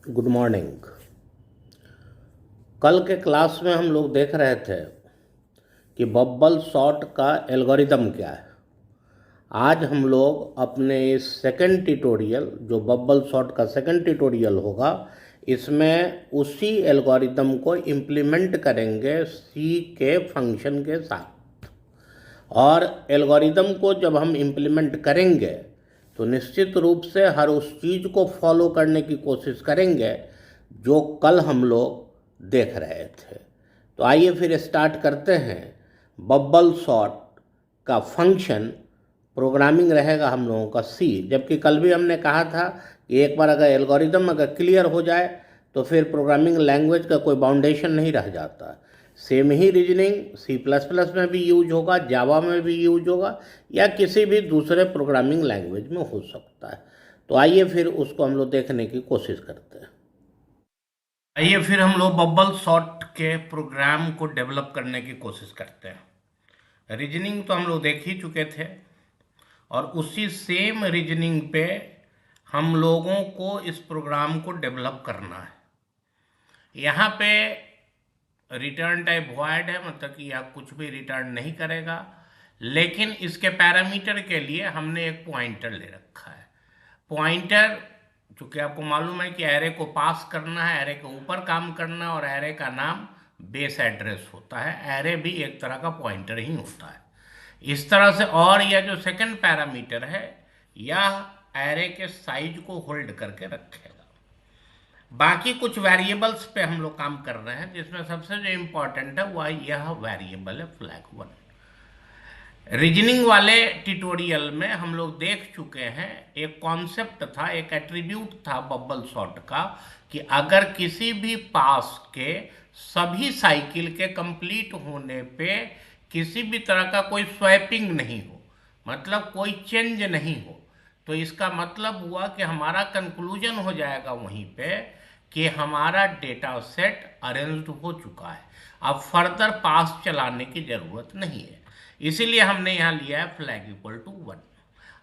Good morning. कल के class में हम लोग देख रहे थे कि बबल सॉर्ट का एल्गोरिदम क्या है। आज हम लोग अपने इस सेकंड ट्यूटोरियल, जो बबल सॉर्ट का सेकंड ट्यूटोरियल होगा, इसमें उसी एल्गोरिदम को इम्प्लीमेंट करेंगे सी के फंक्शन के साथ। और एल्गोरिदम को जब हम इम्प्लीमेंट करेंगे तो निश्चित रूप से हर उस चीज़ को फॉलो करने की कोशिश करेंगे जो कल हम लोग देख रहे थे। तो आइए फिर स्टार्ट करते हैं। बबल सॉर्ट का फंक्शन प्रोग्रामिंग रहेगा हम लोगों का सी, जबकि कल भी हमने कहा था कि एक बार अगर एल्गोरिदम अगर क्लियर हो जाए तो फिर प्रोग्रामिंग लैंग्वेज का कोई बाउंडेशन नहीं रह जाता। सेम ही रीजनिंग सी प्लस प्लस में भी यूज होगा, जावा में भी यूज होगा, या किसी भी दूसरे प्रोग्रामिंग लैंग्वेज में हो सकता है। तो आइए फिर उसको हम लोग देखने की कोशिश करते हैं। आइए फिर हम लोग बबल सॉर्ट के प्रोग्राम को डेवलप करने की कोशिश करते हैं। रीजनिंग तो हम लोग देख ही चुके थे और उसी सेम रीजनिंग पे हम लोगों को इस प्रोग्राम को डेवलप करना है। यहाँ पे रिटर्न टाइप वॉइड है, मतलब कि यह कुछ भी रिटर्न नहीं करेगा, लेकिन इसके पैरामीटर के लिए हमने एक पॉइंटर ले रखा है। पॉइंटर, चूंकि आपको मालूम है कि एरे को पास करना है, एरे के ऊपर काम करना है, और एरे का नाम बेस एड्रेस होता है। एरे भी एक तरह का पॉइंटर ही होता है इस तरह से। और यह जो सेकंड पैरामीटर है, यह एरे के साइज को होल्ड करके रखेगा। बाकी कुछ वेरिएबल्स पे हम लोग काम कर रहे हैं, जिसमें सबसे जो इम्पोर्टेंट है वह यह वेरिएबल है flag1। रीजनिंग वाले ट्यूटोरियल में हम लोग देख चुके हैं, एक कॉन्सेप्ट था, एक एट्रीब्यूट था बबल सॉर्ट का, कि अगर किसी भी पास के सभी साइकिल के कंप्लीट होने पे किसी भी तरह का कोई स्वैपिंग नहीं हो, मतलब कोई चेंज नहीं हो, तो इसका मतलब हुआ कि हमारा कंक्लूजन हो जाएगा वहीं पे कि हमारा डेटा सेट अरेंज्ड हो चुका है, अब फर्दर पास चलाने की ज़रूरत नहीं है। इसीलिए हमने यहाँ लिया है flag=1।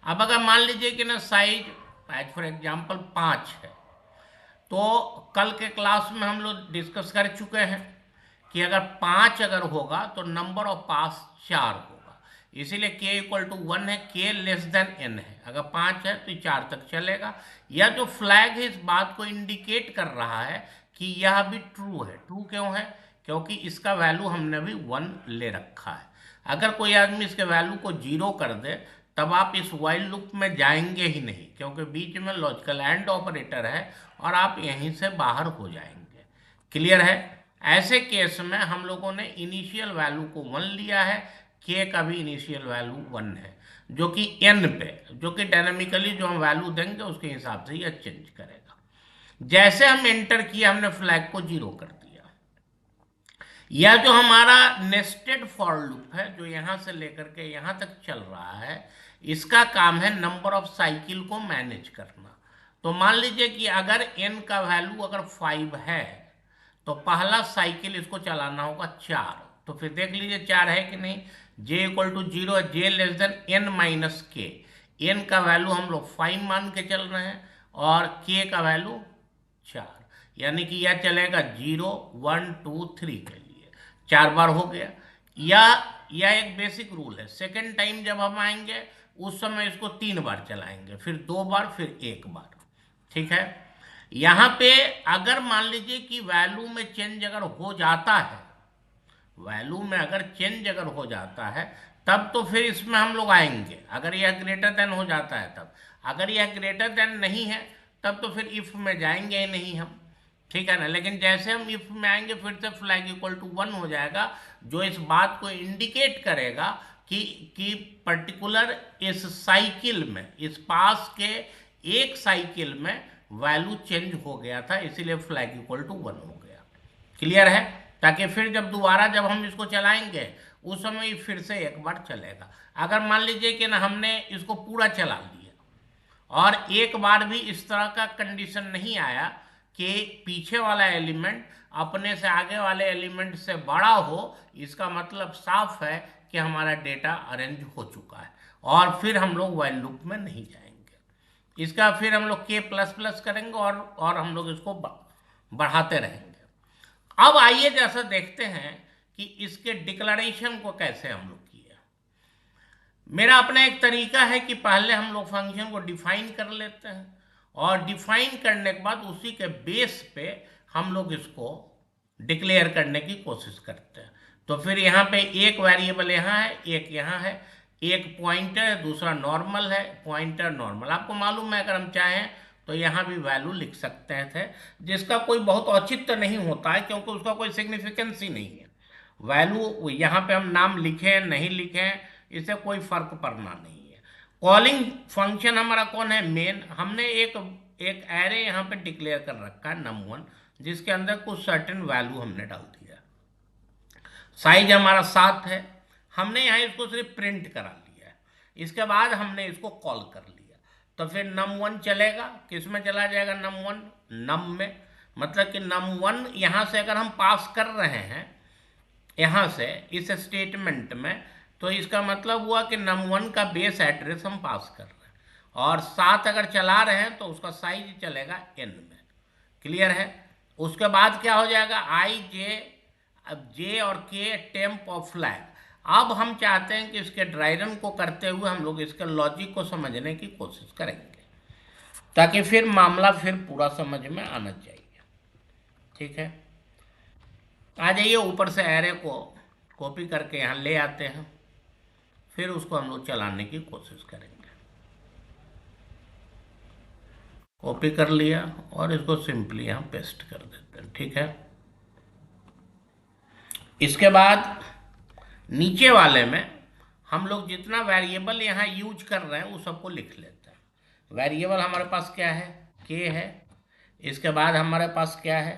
अब अगर मान लीजिए कि ना साइज एज फॉर एग्जाम्पल 5 है, तो कल के क्लास में हम लोग डिस्कस कर चुके हैं कि अगर 5 अगर होगा तो नंबर ऑफ पास 4 होगा। इसीलिए k=1 है, k लेस देन n है। अगर 5 है तो 4 तक चलेगा। यह जो फ्लैग है इस बात को इंडिकेट कर रहा है कि यह भी ट्रू है। ट्रू क्यों है? क्योंकि इसका वैल्यू हमने भी 1 ले रखा है। अगर कोई आदमी इसके वैल्यू को 0 कर दे तब आप इस वाइल लूप में जाएंगे ही नहीं, क्योंकि बीच में लॉजिकल एंड ऑपरेटर है और आप यहीं से बाहर हो जाएंगे। क्लियर है? ऐसे केस में हम लोगों ने इनिशियल वैल्यू को 1 लिया है, के का भी इनिशियल वैल्यू 1 है, जो कि n पे, जो कि डायनामिकली जो हम वैल्यू देंगे उसके हिसाब से यह चेंज करेगा। जैसे हम एंटर किया, हमने फ्लैग को 0 कर दिया। यह जो हमारा नेस्टेड फॉर लूप है, जो यहां से लेकर के यहां तक चल रहा है, इसका काम है नंबर ऑफ साइकिल को मैनेज करना। तो मान लीजिए कि अगर n का वैल्यू अगर 5 है तो पहला साइकिल इसको चलाना होगा 4। तो फिर देख लीजिए 4 है कि नहीं। j=0 है, j less than n minus के। n का वैल्यू हम लोग 5 मान के चल रहे हैं और k का वैल्यू 4, यानी कि यह चलेगा 0 1 2 3 के लिए 4 बार हो गया। यह एक बेसिक रूल है। सेकेंड टाइम जब हम आएंगे उस समय इसको 3 बार चलाएंगे, फिर 2 बार, फिर 1 बार। ठीक है? यहां पे अगर मान लीजिए कि वैल्यू में चेंज अगर हो जाता है, वैल्यू में अगर चेंज अगर हो जाता है तब तो फिर इसमें हम लोग आएंगे, अगर यह ग्रेटर देन हो जाता है तब। अगर यह ग्रेटर देन नहीं है तब तो फिर इफ में जाएंगे ही नहीं हम। ठीक है ना? लेकिन जैसे हम इफ में आएंगे फिर से flag=1 हो जाएगा, जो इस बात को इंडिकेट करेगा कि पर्टिकुलर इस साइकिल में, इस पास के एक साइकिल में वैल्यू चेंज हो गया था, इसीलिए flag=1 हो गया। क्लियर है? ताकि फिर जब दोबारा जब हम इसको चलाएंगे उस समय फिर से एक बार चलेगा। अगर मान लीजिए कि ना हमने इसको पूरा चला लिया और एक बार भी इस तरह का कंडीशन नहीं आया कि पीछे वाला एलिमेंट अपने से आगे वाले एलिमेंट से बड़ा हो, इसका मतलब साफ है कि हमारा डेटा अरेंज हो चुका है और फिर हम लोग व्हाइल लूप में नहीं जाएंगे। इसका फिर हम लोग के प्लस प्लस करेंगे और हम लोग इसको बढ़ाते रहेंगे। अब आइए जैसा देखते हैं कि इसके डिक्लेरेशन को कैसे हम लोग किया। मेरा अपना एक तरीका है कि पहले हम लोग फंक्शन को डिफाइन कर लेते हैं और डिफाइन करने के बाद उसी के बेस पे हम लोग इसको डिक्लेयर करने की कोशिश करते हैं। तो फिर यहाँ पे एक वेरिएबल यहाँ है, एक यहाँ है, एक पॉइंटर है, दूसरा नॉर्मल है, पॉइंटर नॉर्मल। आपको मालूम है अगर हम चाहें तो यहाँ भी वैल्यू लिख सकते थे, जिसका कोई बहुत औचित्य नहीं होता है क्योंकि उसका कोई सिग्निफिकेंस ही नहीं है। वैल्यू यहाँ पे हम नाम लिखें नहीं लिखें इससे कोई फर्क पड़ना नहीं है। कॉलिंग फंक्शन हमारा कौन है, मेन। हमने एक एरे यहाँ पे डिक्लेयर कर रखा है num1, जिसके अंदर कुछ सर्टेन वैल्यू हमने डाल दिया। साइज हमारा 7 है, हमने यहाँ इसको सिर्फ प्रिंट करा लिया है। इसके बाद हमने इसको कॉल कर लिया, तो फिर num1 चलेगा। किस में चला जाएगा num1? num में। मतलब कि num1 यहाँ से अगर हम पास कर रहे हैं यहाँ से इस स्टेटमेंट में, तो इसका मतलब हुआ कि num1 का बेस एड्रेस हम पास कर रहे हैं, और 7 अगर चला रहे हैं तो उसका साइज चलेगा n में। क्लियर है? उसके बाद क्या हो जाएगा, आई जे, अब जे और के टेम्प और फ्लैग। अब हम चाहते हैं कि इसके ड्राई रन को करते हुए हम लोग इसके लॉजिक को समझने की कोशिश करेंगे, ताकि फिर मामला फिर पूरा समझ में आना चाहिए। ठीक है, आ जाइए ऊपर से एरे को कॉपी करके यहाँ ले आते हैं, फिर उसको हम लोग चलाने की कोशिश करेंगे। कॉपी कर लिया और इसको सिंपली यहाँ पेस्ट कर देते हैं। ठीक है, इसके बाद नीचे वाले में हम लोग जितना वेरिएबल यहाँ यूज कर रहे हैं वो सबको लिख लेते हैं। वेरिएबल हमारे पास क्या है, के है। इसके बाद हमारे पास क्या है,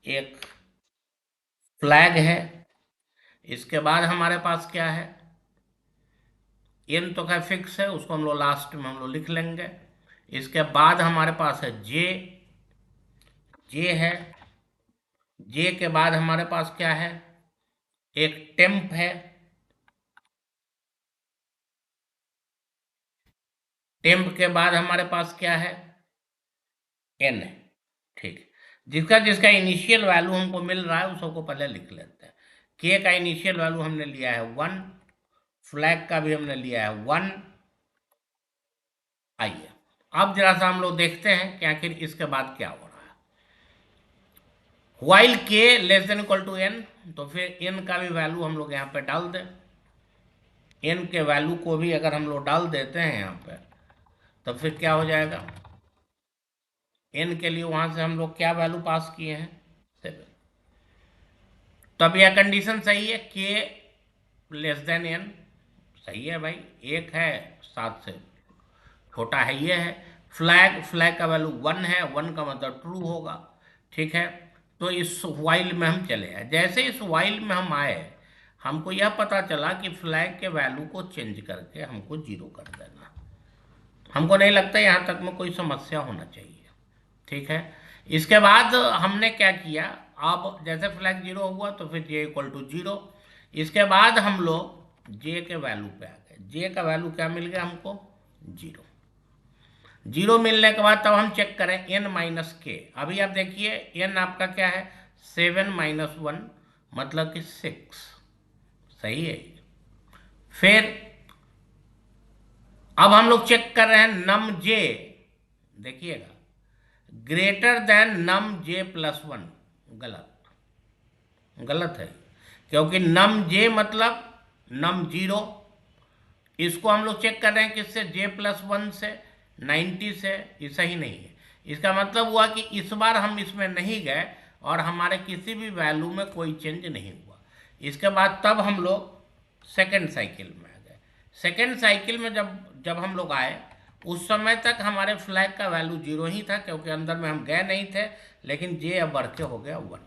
एक फ्लैग है। इसके बाद हमारे पास क्या है, एन तो क्या फिक्स है, उसको हम लोग लास्ट में हम लोग लिख लेंगे। इसके बाद हमारे पास है जे, जे है। जे के बाद हमारे पास क्या है, एक टेम्प है। टेम्प के बाद हमारे पास क्या है, एन है। ठीक, जिसका जिसका इनिशियल वैल्यू हमको मिल रहा है उस सबको पहले लिख लेते हैं। के का इनिशियल वैल्यू हमने लिया है 1, फ्लैग का भी हमने लिया है 1। आइए अब जरा सा हम लोग देखते हैं कि आखिर इसके बाद क्या हो रहा है। वाइल के less than equal to n, तो फिर एन का भी वैल्यू हम लोग यहाँ पे डाल दें। एन के वैल्यू को भी अगर हम लोग डाल देते हैं यहाँ पे, तो फिर क्या हो जाएगा, एन के लिए वहां से हम लोग क्या वैल्यू पास किए हैं, 7। तब यह कंडीशन सही है, के लेस देन एन सही है भाई, एक है 7 से छोटा है ये है। फ्लैग का वैल्यू 1 है, 1 का मतलब ट्रू होगा। ठीक है, तो इस वाइल में हम चले आए। जैसे इस वाइल में हम आए, हमको यह पता चला कि फ्लैग के वैल्यू को चेंज करके हमको 0 कर देना। हमको नहीं लगता यहाँ तक में कोई समस्या होना चाहिए। ठीक है, इसके बाद हमने क्या किया, अब जैसे फ्लैग 0 हुआ तो फिर जे इक्वल टू 0। इसके बाद हम लोग जे के वैल्यू पे आ गए। जे का वैल्यू क्या मिल गया हमको, 0। 0 मिलने के बाद तब हम चेक करें n माइनस के। अभी आप देखिए n आपका क्या है, 7 माइनस 1 मतलब कि 6, सही है। फिर अब हम लोग चेक कर रहे हैं num j, देखिएगा greater than num j plus 1, गलत है, क्योंकि num j मतलब num 0। इसको हम लोग चेक कर रहे हैं किससे, j प्लस 1 से, 90 से। ये सही नहीं है। इसका मतलब हुआ कि इस बार हम इसमें नहीं गए और हमारे किसी भी वैल्यू में कोई चेंज नहीं हुआ। इसके बाद तब हम लोग सेकेंड साइकिल में आ गए। सेकेंड साइकिल में जब हम लोग आए, उस समय तक हमारे फ्लैग का वैल्यू 0 ही था, क्योंकि अंदर में हम गए नहीं थे। लेकिन जे अब बढ़ के हो गया 1।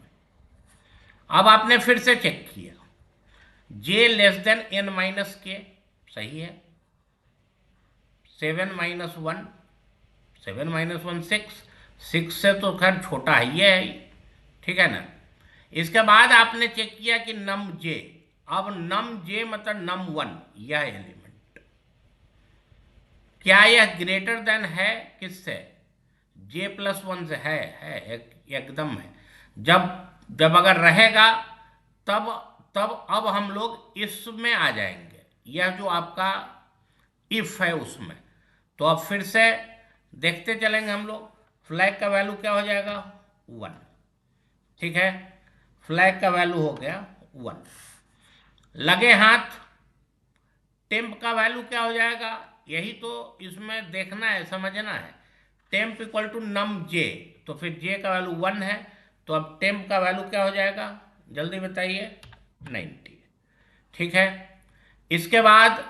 अब आपने फिर से चेक किया, जे लेस देन n माइनस के, सही है। 7 माइनस 1, 7 माइनस 1 6 से तो खैर छोटा ही है, ठीक है ना। इसके बाद आपने चेक किया कि num j, अब num j मतलब num 1, यह एलिमेंट, क्या यह ग्रेटर देन है किससे, J+1 से? है एकदम है। जब जब अगर रहेगा तब तब अब हम लोग इसमें आ जाएंगे, यह जो आपका इफ है उसमें। तो अब फिर से देखते चलेंगे हम लोग। फ्लैग का वैल्यू क्या हो जाएगा, 1। ठीक है, फ्लैग का वैल्यू हो गया 1। लगे हाथ टेम्प का वैल्यू क्या हो जाएगा, यही तो इसमें देखना है, समझना है। टेम्प इक्वल टू नम जे, तो फिर जे का वैल्यू 1 है, तो अब टेम्प का वैल्यू क्या हो जाएगा, जल्दी बताइए, 90। ठीक है, इसके बाद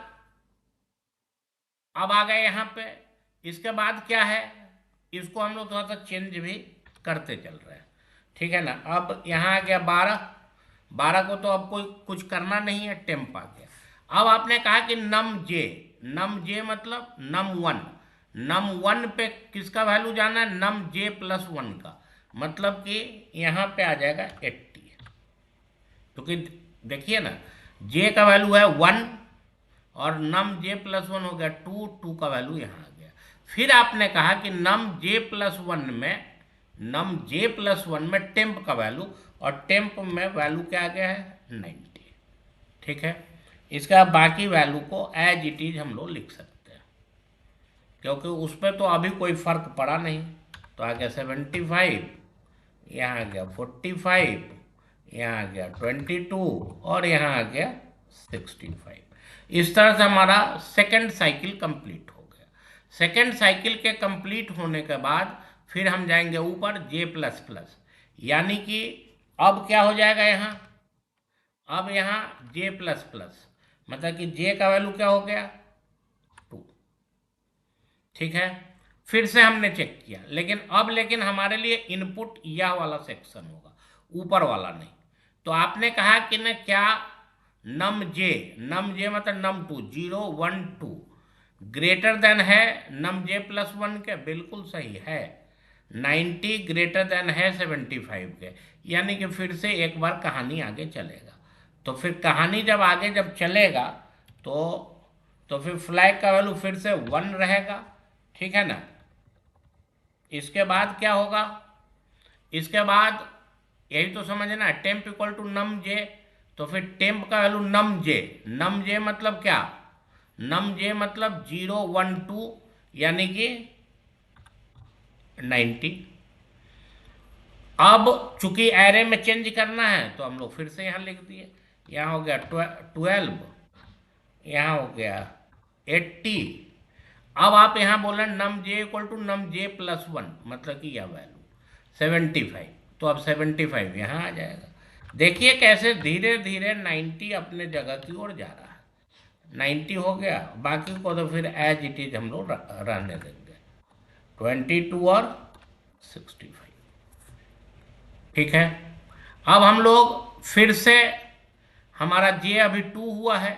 अब आ गए यहाँ पे। इसके बाद क्या है, इसको हम लोग थोड़ा सा चेंज भी करते चल रहे हैं। ठीक है ना, अब यहाँ आ गया 12। 12 को तो अब कोई कुछ करना नहीं है, टेम्प आ गया। अब आपने कहा कि नम जे मतलब num1। num1 पे किसका वैल्यू जाना है, नम J+1 का, मतलब कि यहाँ पे आ जाएगा 80। क्योंकि देखिए ना, J का वैल्यू है 1 और नम J+1 हो गया 2, 2 का वैल्यू यहाँ आ गया। फिर आपने कहा कि नम J+1 में टेम्प का वैल्यू, और टेम्प में वैल्यू क्या आ गया है, 90। ठीक है, इसका बाकी वैल्यू को एज इट इज हम लोग लिख सकते हैं, क्योंकि उस पर तो अभी कोई फर्क पड़ा नहीं। तो आ गया 75, यहाँ आ गया 45, यहाँ आ गया 22 और यहाँ आ गया 65। इस तरह से हमारा सेकेंड साइकिल कंप्लीट हो गया। सेकेंड साइकिल के कंप्लीट होने के बाद फिर हम जाएंगे ऊपर J++, यानी कि अब क्या हो जाएगा यहाँ, अब यहाँ J++, मतलब कि J का वैल्यू क्या हो गया, 2। ठीक है, फिर से हमने चेक किया, लेकिन हमारे लिए इनपुट यह वाला सेक्शन होगा, ऊपर वाला नहीं। तो आपने कहा कि न क्या नम जे मतलब num2 0 1 2 ग्रेटर देन है नम J+1 के, बिल्कुल सही है। 90 ग्रेटर देन है 75 के, यानी कि फिर से एक बार कहानी आगे चलेगा। तो फिर कहानी जब आगे जब चलेगा तो फिर फ्लैग का वैल्यू फिर से 1 रहेगा। ठीक है ना, इसके बाद क्या होगा, इसके बाद यही तो समझना है, टेम्प इक्वल टू नम जे, तो फिर टेम्प का वैल्यू नम जे मतलब क्या, नम जे मतलब 0 1 2 यानी कि 90। अब चूंकि एरे में चेंज करना है तो हम लोग फिर से यहाँ लिख दिए, यहाँ हो गया 12, यहाँ हो गया 80। अब आप यहाँ बोले नम J equal to num J+1, मतलब कि यह वैल्यू 75, तो अब 75 यहाँ आ जाएगा। देखिए कैसे धीरे धीरे 90 अपने जगह की ओर जा रहा है। 90 हो गया, बाकी को तो फिर एज इट इज हम लोग रहने देंगे, 22 और 65। ठीक है, अब हम लोग फिर से, हमारा J अभी 2 हुआ है,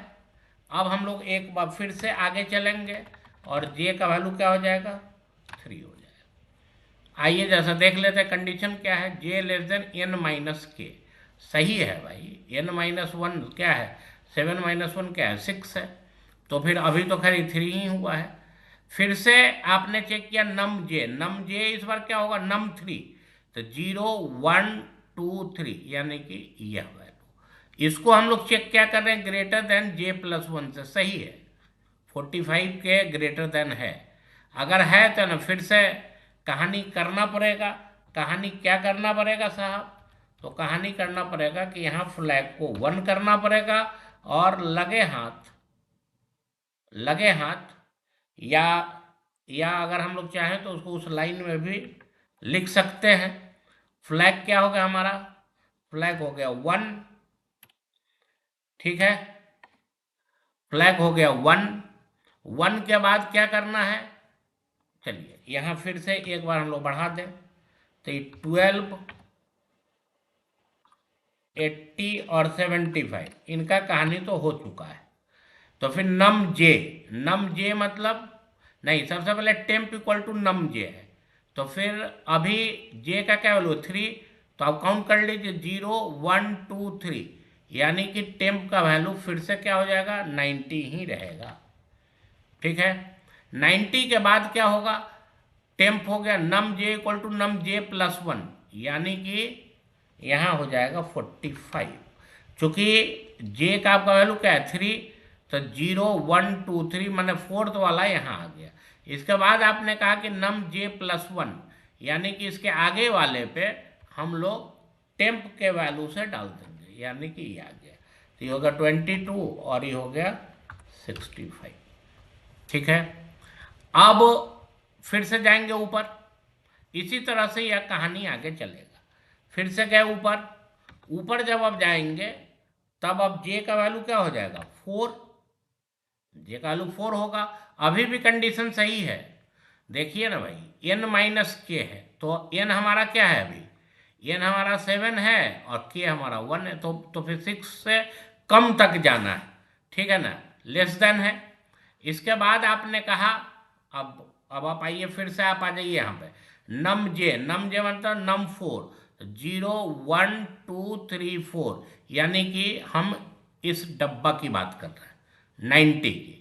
अब हम लोग एक बार फिर से आगे चलेंगे और J का वैल्यू क्या हो जाएगा, 3 हो जाएगा। आइए जैसा देख लेते हैं कंडीशन क्या है, J<n-k। सही है भाई, n-1 क्या है, 7-1 क्या है, 6 है, तो फिर अभी तो खैर 3 ही हुआ है। फिर से आपने चेक किया नम जे इस बार क्या होगा, num3, तो 0 1 2 3 यानी कि यह वैल्यू। इसको हम लोग चेक क्या कर रहे हैं, ग्रेटर देन J+1 से, सही है, 45 के ग्रेटर देन है। अगर है तो ना फिर से कहानी करना पड़ेगा। कहानी क्या करना पड़ेगा साहब, तो कहानी करना पड़ेगा कि यहाँ फ्लैग को 1 करना पड़ेगा, और लगे हाथ या अगर हम लोग चाहें तो उसको उस लाइन में भी लिख सकते हैं। फ्लैग क्या हो गया हमारा, फ्लैग हो गया 1। ठीक है, फ्लैग हो गया 1 के बाद क्या करना है, चलिए यहाँ फिर से एक बार हम लोग बढ़ा दें, तो 12 80 और 75 इनका कहानी तो हो चुका है। तो फिर नम जे मतलब नहीं, सबसे पहले टेम्प इक्वल टू नम जे है, तो फिर अभी जे का क्या वैल्यू 3, तो आप काउंट कर लीजिए 0 1 2 3, यानी कि टेम्प का वैल्यू फिर से क्या हो जाएगा, 90 ही रहेगा। ठीक है, 90 के बाद क्या होगा, टेम्प हो गया num J equal to num J plus 1, यानी कि यहाँ हो जाएगा 45। चूंकि जे का आपका वैल्यू क्या है 3, तो 0 1 2 3 मैंने फोर्थ वाला यहाँ आ गया। इसके बाद आपने कहा कि नम जे प्लस 1, यानी कि इसके आगे वाले पे हम लोग टेम्प के वैल्यू से डाल देंगे, यानी कि ये आ गया। तो ये हो गया 22 और ये हो गया 65। ठीक है, अब फिर से जाएंगे ऊपर, इसी तरह से यह कहानी आगे चलेगा। फिर से गए ऊपर, ऊपर जब आप जाएंगे तब अब जे का वैल्यू क्या हो जाएगा 4, जे का वैल्यू 4 होगा। अभी भी कंडीशन सही है, देखिए ना भाई, n माइनस के है, तो n हमारा क्या है, अभी n हमारा 7 है और k हमारा 1 है, तो फिर 6 से कम तक जाना है, ठीक है ना, लेस देन है। इसके बाद आपने कहा, अब आप आइए, फिर से आप आ जाइए यहाँ पे, नम जे मतलब नम 4, 0 1 2 3 4, यानी कि हम इस डब्बा की बात कर रहे हैं 90 की।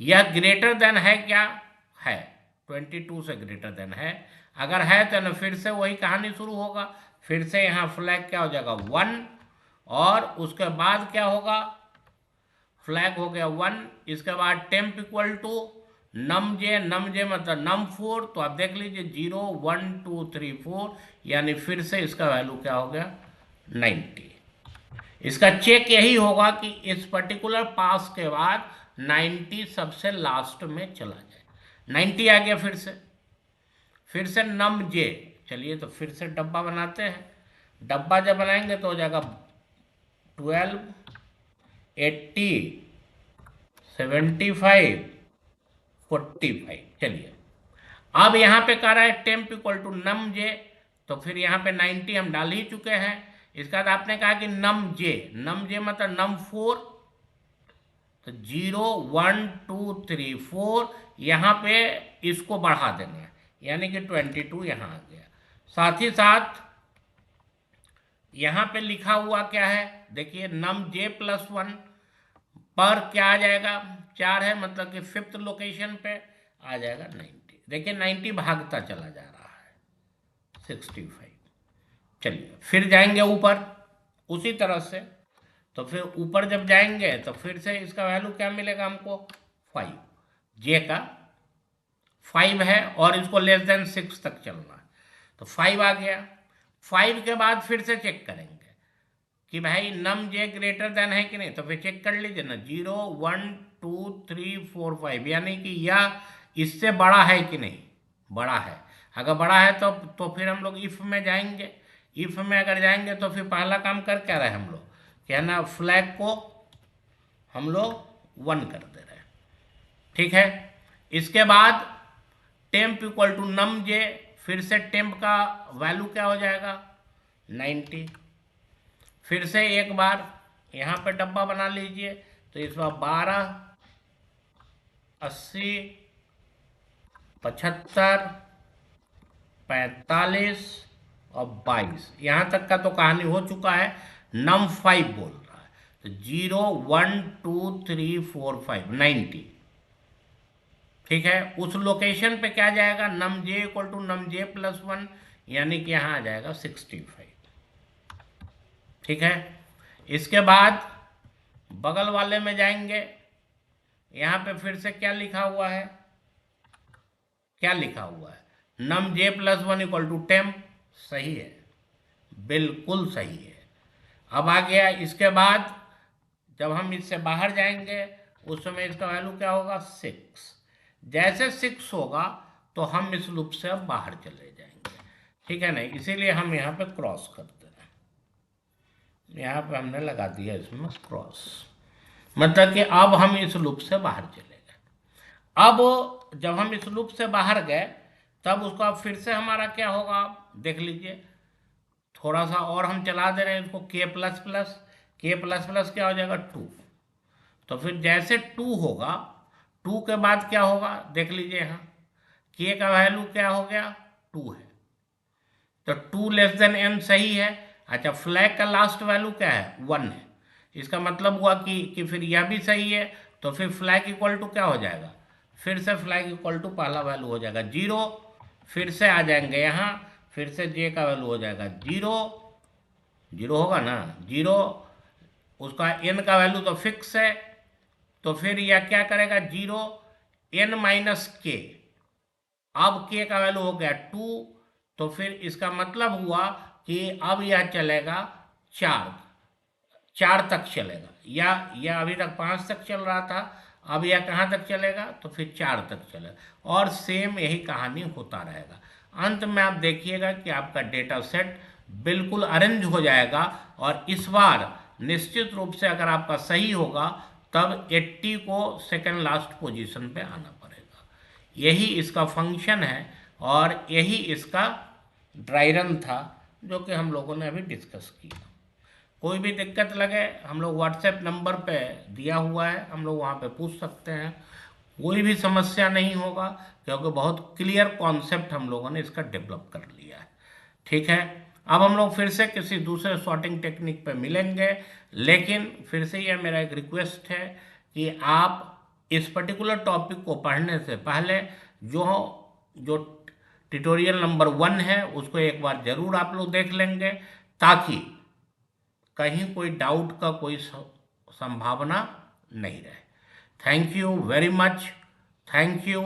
यह ग्रेटर देन है क्या, है 22 से ग्रेटर देन है। अगर है तो ना फिर से वही कहानी शुरू होगा, फिर से यहाँ फ्लैग क्या हो जाएगा 1, और उसके बाद क्या होगा, फ्लैग हो गया 1, इसके बाद टेम्प इक्वल टू नम जे मतलब नम 4, तो आप देख लीजिए 0 1 2 3 4, यानी फिर से इसका वैल्यू क्या हो गया 90। इसका चेक यही होगा कि इस पर्टिकुलर पास के बाद 90 सबसे लास्ट में चला जाए। 90 आ गया, फिर से नम जे, चलिए तो फिर से डब्बा बनाते हैं। डब्बा जब बनाएंगे तो हो जाएगा 12 80 75 45। चलिए, अब यहाँ पे कह रहा है टेम्प इक्वल टू नम जे, तो फिर यहाँ पे 90 हम डाल ही चुके हैं। इसके बाद आपने कहा कि नम जे मतलब नम 4, तो 0 1 2 3 4, यहाँ पे इसको बढ़ा देना है, यानी कि 22 यहाँ आ गया। साथ ही साथ यहाँ पे लिखा हुआ क्या है, देखिए नम जे प्लस 1 पर क्या आ जाएगा 4 है, मतलब कि 5th लोकेशन पे आ जाएगा 90। देखिए 90 भागता चला जा रहा है 65। चलिए फिर जाएंगे ऊपर उसी तरह से, तो फिर ऊपर जब जाएंगे तो फिर से इसका वैल्यू क्या मिलेगा हमको 5, जे का 5 है और इसको लेस देन 6 तक चलना है, तो 5 आ गया। 5 के बाद फिर से चेक करेंगे कि भाई नम जे ग्रेटर देन है कि नहीं, तो फिर चेक कर लीजिए ना, 0 1 2 3 4 5, यानी कि यह इससे बड़ा है कि नहीं, बड़ा है। अगर बड़ा है तो फिर हम लोग इफ में जाएंगे। इफ में अगर जाएंगे तो फिर पहला काम कर क्या रहे हम लोग, क्या ना, फ्लैग को हम लोग 1 कर दे रहे हैं, ठीक है। इसके बाद टेम्प इक्वल टू नम जे, फिर से टेम्प का वैल्यू क्या हो जाएगा 90। फिर से एक बार यहाँ पे डब्बा बना लीजिए, तो इस बार 12 80 75 45 और 22, यहाँ तक का तो कहानी हो चुका है। नम 5 बोल रहा है, तो 0 1 2 3 4 5 90, ठीक है। उस लोकेशन पे क्या जाएगा, num J equal to num J plus 1, यानी कि यहाँ आ जाएगा 65, ठीक है। इसके बाद बगल वाले में जाएंगे, यहाँ पे फिर से क्या लिखा हुआ है, नम J plus 1 equal to temp, सही है, बिल्कुल सही है। अब आ गया, इसके बाद जब हम इससे बाहर जाएंगे उस समय इसका वैल्यू क्या होगा 6। जैसे 6 होगा तो हम इस लूप से अब बाहर चले जाएंगे, ठीक है ना, इसीलिए हम यहाँ पे क्रॉस कर दे रहे हैं, यहाँ पे हमने लगा दिया इसमें क्रॉस, मतलब कि अब हम इस लूप से बाहर चले गए। अब जब हम इस लूप से बाहर गए तब उसका फिर से हमारा क्या होगा, देख लीजिए, थोड़ा सा और हम चला दे रहे हैं इसको, k प्लस प्लस क्या हो जाएगा 2, तो फिर जैसे 2 होगा, 2 के बाद क्या होगा देख लीजिए, यहाँ k का वैल्यू क्या हो गया 2 है, तो 2 लेस देन n सही है। अच्छा, फ्लैग का लास्ट वैल्यू क्या है 1 है, इसका मतलब हुआ कि फिर यह भी सही है, तो फिर फ्लैग इक्वल टू क्या हो जाएगा फिर से फ्लैग इक्वल टू पहला वैल्यू हो जाएगा 0, फिर से आ जाएंगे यहाँ, फिर से जे का वैल्यू हो जाएगा 0, 0 होगा ना 0, उसका एन का वैल्यू तो फिक्स है, तो फिर यह क्या करेगा 0 n माइनस के, अब के का वैल्यू हो गया 2, तो फिर इसका मतलब हुआ कि अब यह चलेगा 4 तक चलेगा, या यह अभी तक 5 तक चल रहा था, अब यह कहाँ तक चलेगा, तो फिर 4 तक चलेगा, और सेम यही कहानी होता रहेगा। अंत में आप देखिएगा कि आपका डेटा सेट बिल्कुल अरेंज हो जाएगा, और इस बार निश्चित रूप से अगर आपका सही होगा तब 80 को सेकंड लास्ट पोजीशन पे आना पड़ेगा। यही इसका फंक्शन है और यही इसका ड्राई रन था जो कि हम लोगों ने अभी डिस्कस किया। कोई भी दिक्कत लगे हम लोग व्हाट्सएप नंबर पे दिया हुआ है, हम लोग वहाँ पे पूछ सकते हैं, कोई भी समस्या नहीं होगा, क्योंकि बहुत क्लियर कॉन्सेप्ट हम लोगों ने इसका डेवलप कर लिया है। ठीक है, अब हम लोग फिर से किसी दूसरे सॉर्टिंग टेक्निक पे मिलेंगे, लेकिन फिर से यह मेरा एक रिक्वेस्ट है कि आप इस पर्टिकुलर टॉपिक को पढ़ने से पहले जो जो ट्यूटोरियल नंबर 1 है उसको एक बार जरूर आप लोग देख लेंगे, ताकि कहीं कोई डाउट का कोई संभावना नहीं रहे। Thank you very much, thank you.